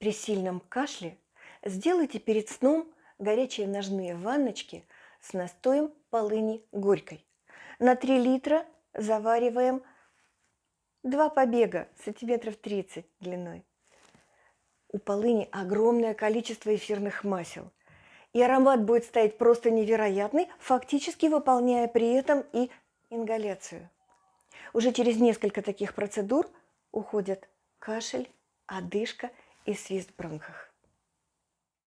При сильном кашле сделайте перед сном горячие ножные ванночки с настоем полыни горькой. На 3 литра завариваем 2 побега сантиметров 30 длиной. У полыни огромное количество эфирных масел. И аромат будет стоять просто невероятный, фактически выполняя при этом и ингаляцию. Уже через несколько таких процедур уходят кашель, одышка и свист в бронхах.